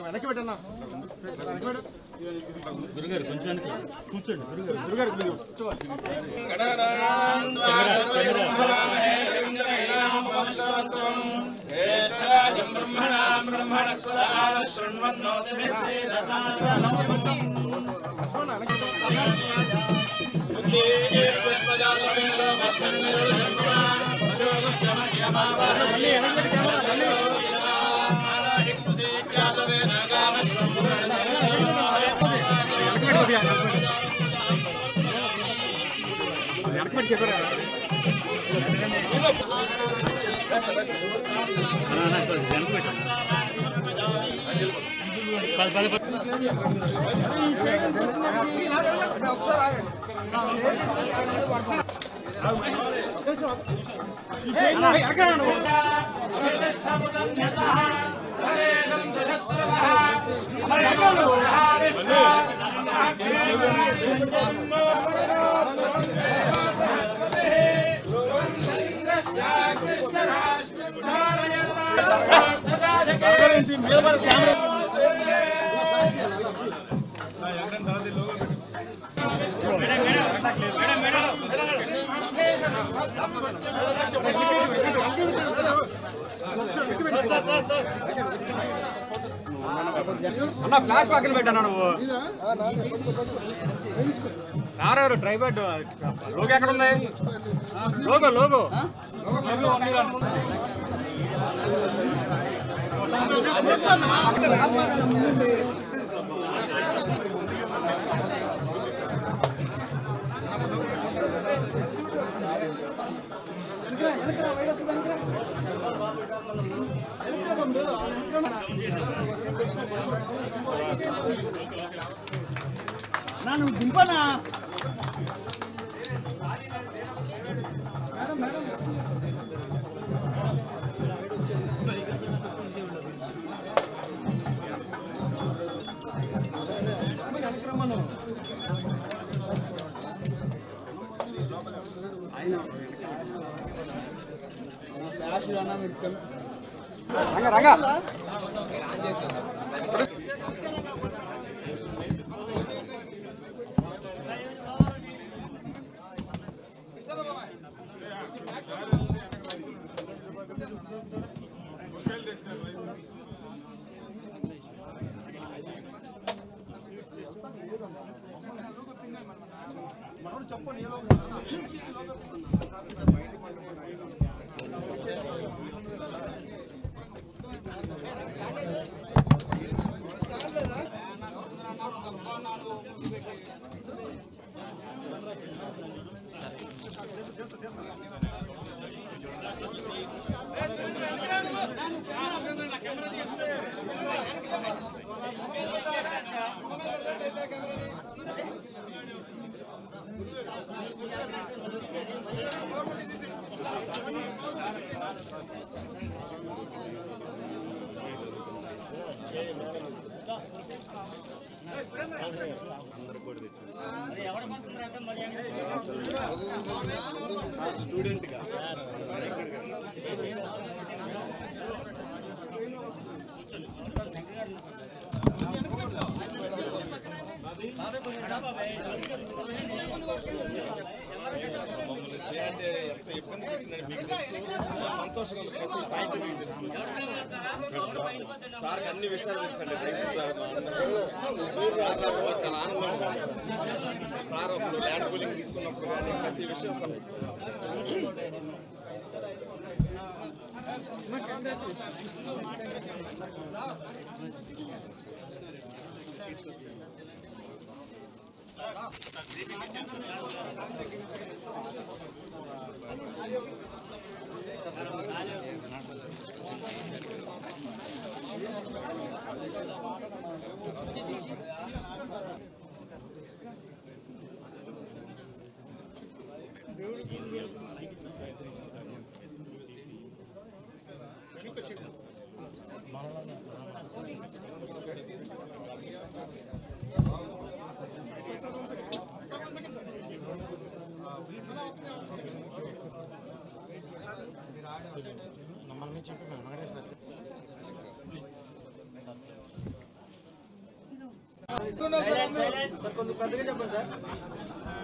వెనక్కి పెట్టన్నా గురుగారు కొంచెం కూర్చోండి గురుగారు అన్న ఫ్లాష్ పక్కన పెట్టాను నువ్వు రారు ట్రైబర్డ్ లోగో ఎక్కడ ఉంది లోగో నువ్వు దింపనా రంగా స్టూడెంట్ గా అంటే ఎంత ఇబ్బంది పెట్టిందని మీకు తెలుసు, సంతోషంగా ఉంది. ప్రతి పాయింట్ మీకు తెలుసు. సార్కి అన్ని విషయాలు తెలుసండి. చాలా ఆనందంగా ఉంది. సార్ అప్పుడు ల్యాండ్ పూలింగ్ తీసుకున్నప్పుడు కానీ ప్రతి విషయం నమ్మల్ని చెప్పి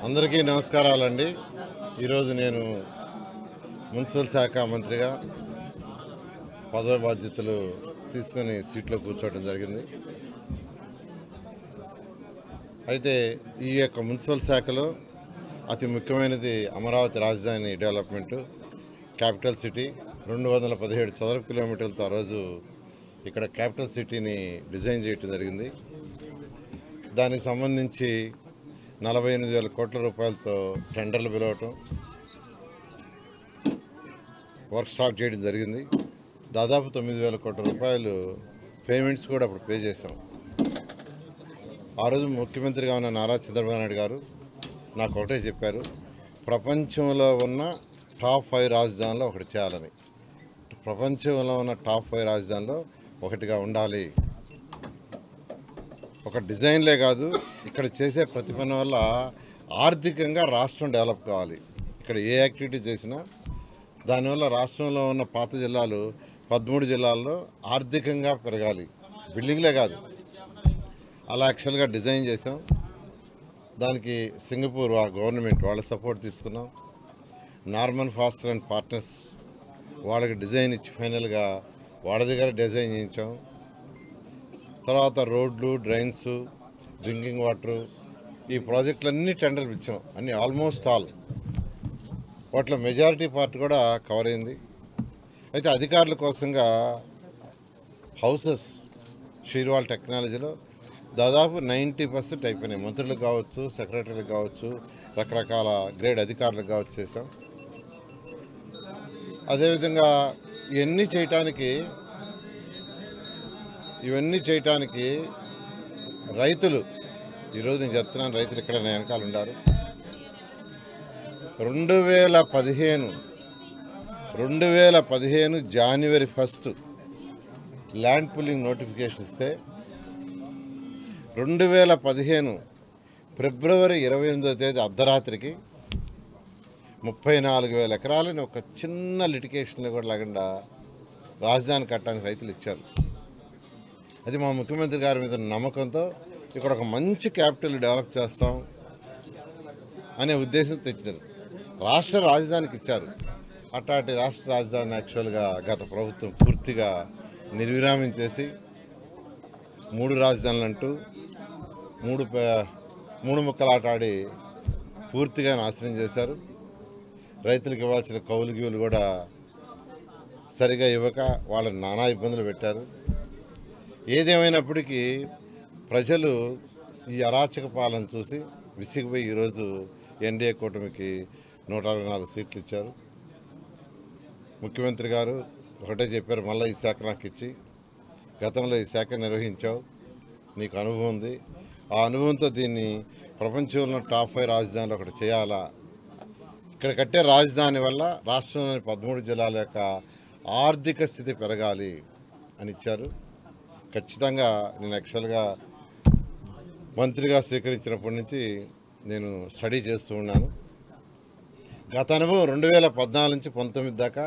అందరికీ నమస్కారాలండి. ఈరోజు నేను మున్సిపల్ శాఖ మంత్రిగా పదవి బాధ్యతలు తీసుకొని సీట్లో కూర్చోవడం జరిగింది. అయితే ఈ యొక్క మున్సిపల్ శాఖలో అతి ముఖ్యమైనది అమరావతి రాజధాని డెవలప్మెంటు, క్యాపిటల్ సిటీ. 217 చదరపు కిలోమీటర్లతో ఆ రోజు ఇక్కడ క్యాపిటల్ సిటీని డిజైన్ చేయడం జరిగింది. దానికి సంబంధించి 48,000 కోట్ల రూపాయలతో టెండర్లు పిలవటం, వర్క్ స్టార్ట్ చేయడం జరిగింది. దాదాపు 9,000 కోట్ల రూపాయలు పేమెంట్స్ కూడా అప్పుడు పే చేశాం. ఆ రోజు ముఖ్యమంత్రిగా ఉన్న నారా చంద్రబాబు నాయుడు గారు నాకు ఒకటే చెప్పారు, ప్రపంచంలో ఉన్న టాప్ 5 రాజధానిలో ఒకటి చేయాలని. ప్రపంచంలో ఉన్న టాప్ 5 రాజధానిలో ఒకటిగా ఉండాలి. ఒక డిజైన్లే కాదు, ఇక్కడ చేసే ప్రతి పని వల్ల ఆర్థికంగా రాష్ట్రం డెవలప్ కావాలి. ఇక్కడ ఏ యాక్టివిటీ చేసినా దానివల్ల రాష్ట్రంలో ఉన్న పాత జిల్లాలు 13 జిల్లాల్లో ఆర్థికంగా పెరగాలి. బిల్డింగ్లే కాదు, అలా యాక్చువల్గా డిజైన్ చేసాం. దానికి సింగపూర్ గవర్నమెంట్ వాళ్ళ సపోర్ట్ తీసుకున్నాం. నార్మన్ ఫాస్టర్ అండ్ పార్ట్నర్స్ వాళ్ళకి డిజైన్ ఇచ్చి ఫైనల్గా వాళ్ళ దగ్గర డిజైన్ చేయించాం. తర్వాత రోడ్లు, డ్రైన్స్, డ్రింకింగ్ వాటరు, ఈ ప్రాజెక్టులన్నీ టెండర్లు ఇచ్చాం. అన్నీ ఆల్మోస్ట్ ఆల్. వాటిలో మెజారిటీ పార్ట్ కూడా కవర్ అయింది. అయితే అధికారుల కోసంగా హౌసెస్ షీర్వాల్ టెక్నాలజీలో దాదాపు 90% అయిపోయినాయి. మంత్రులకు కావచ్చు, సెక్రటరీలకు కావచ్చు, రకరకాల గ్రేడ్ అధికారులకు కావచ్చు చేసాం. అదేవిధంగా ఇవన్నీ చేయటానికి రైతులు, ఈరోజు నేను చెప్తున్నాను, రైతులు ఇక్కడ నా వెనకాల ఉన్నారు. 2015 జనవరి 1 ల్యాండ్ పూలింగ్ నోటిఫికేషన్ ఇస్తే 2015 ఫిబ్రవరి 28వ తేదీ అర్ధరాత్రికి 34,000 ఎకరాలని ఒక చిన్న లిటికేషన్లో కూడా లేకుండా రాజధాని కట్టడానికి రైతులు ఇచ్చారు. అది మా ముఖ్యమంత్రి గారి మీద నమ్మకంతో ఇక్కడ ఒక మంచి క్యాపిటల్ డెవలప్ చేస్తాం అనే ఉద్దేశంతో తెచ్చారు. రాష్ట్ర రాజధానికి ఇచ్చారు. అట్లాంటి రాష్ట్ర రాజధాని యాక్చువల్గా గత ప్రభుత్వం పూర్తిగా నిర్విరామం చేసి 3 రాజధానులు అంటూ మూడు ముక్కలాట ఆడి పూర్తిగా నాశనం చేశారు. రైతులకు ఇవ్వాల్సిన కౌలు గీవులు కూడా సరిగా ఇవ్వక వాళ్ళని నానా ఇబ్బందులు పెట్టారు. ఏదేమైనప్పటికీ ప్రజలు ఈ అరాచక పాలన చూసి విసిగిపోయి ఈరోజు ఎన్డీఏ కూటమికి 164 సీట్లు ఇచ్చారు. ముఖ్యమంత్రి గారు ఒకటే చెప్పారు, మళ్ళీ ఈ శాఖ నాకు ఇచ్చి, గతంలో ఈ శాఖ నిర్వహించావు, నీకు అనుభవం ఉంది, ఆ అనుభవంతో దీన్ని ప్రపంచంలో టాప్ 5 రాజధానిలో ఒకటి చేయాలా, ఇక్కడ కట్టే రాజధాని వల్ల రాష్ట్రంలోని 13 జిల్లాల యొక్క ఆర్థిక స్థితి పెరగాలి అని ఇచ్చారు. ఖచ్చితంగా నేను యాక్చువల్గా మంత్రిగా స్వీకరించినప్పటి నుంచి నేను స్టడీ చేస్తూ ఉన్నాను. గత అనుభవం 2014 నుంచి 19 దాకా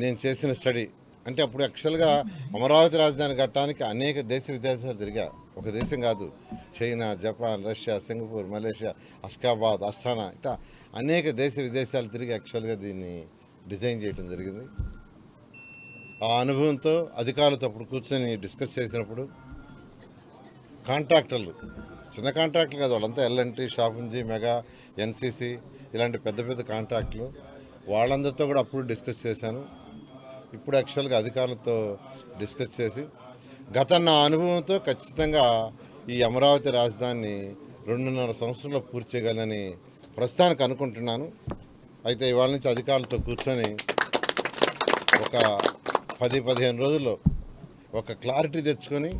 నేను చేసిన స్టడీ. అంటే అప్పుడు యాక్చువల్గా అమరావతి రాజధాని కట్టడానికి అనేక దేశ విదేశాలు తిరిగా. ఒక దేశం కాదు, China, Japan, Russia, Singapore, Malaysia, Ashgabat, Asthana, ఇట్లా అనేక దేశ విదేశాలు తిరిగి యాక్చువల్గా దీన్ని డిజైన్ చేయడం జరిగింది. ఆ అనుభవంతో అధికారులతో అప్పుడు కూర్చొని డిస్కస్ చేసినప్పుడు కాంట్రాక్టర్లు, చిన్న కాంట్రాక్టులు కాదు, వాళ్ళంతా ఎల్ఎన్టీ, షాపుంజీ, మెగా, ఎన్సీసీ ఇలాంటి పెద్ద పెద్ద కాంట్రాక్టులు, వాళ్ళందరితో కూడా అప్పుడు డిస్కస్ చేశాను. ఇప్పుడు యాక్చువల్గా అధికారులతో డిస్కస్ చేసి గత నా అనుభవంతో ఖచ్చితంగా ఈ అమరావతి రాజధానిని 2.5 సంవత్సరంలో పూర్తి చేయగలని ప్రస్తుతానికి అనుకుంటున్నాను. అయితే ఇవాళ నుంచి అధికారులతో కూర్చొని ఒక 10-15 రోజుల్లో ఒక క్లారిటీ తెచ్చుకొని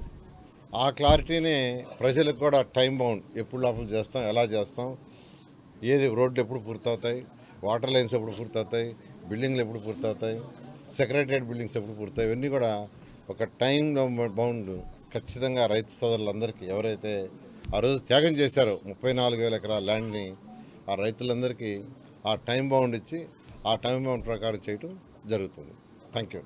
ఆ క్లారిటీని ప్రజలకు కూడా టైం బౌండ్, ఎప్పుడు లోపల చేస్తాం, ఎలా చేస్తాం, ఏది రోడ్లు ఎప్పుడు పూర్తవుతాయి, వాటర్ లైన్స్ ఎప్పుడు పూర్తవుతాయి, బిల్డింగ్లు ఎప్పుడు పూర్తవుతాయి, సెక్రటరియట్ బిల్డింగ్స్ ఎప్పుడు పూర్తవుతాయి, ఇవన్నీ కూడా ఒక టైం బౌండ్ ఖచ్చితంగా రైతు సోదరులందరికీ ఎవరైతే ఆ రోజు త్యాగం చేశారో 34,000 ఎకరాల ల్యాండ్ని ఆ రైతులందరికీ ఆ టైం బౌండ్ ఇచ్చి ఆ టైం బౌండ్ ప్రకారం చేయడం జరుగుతుంది. Thank you.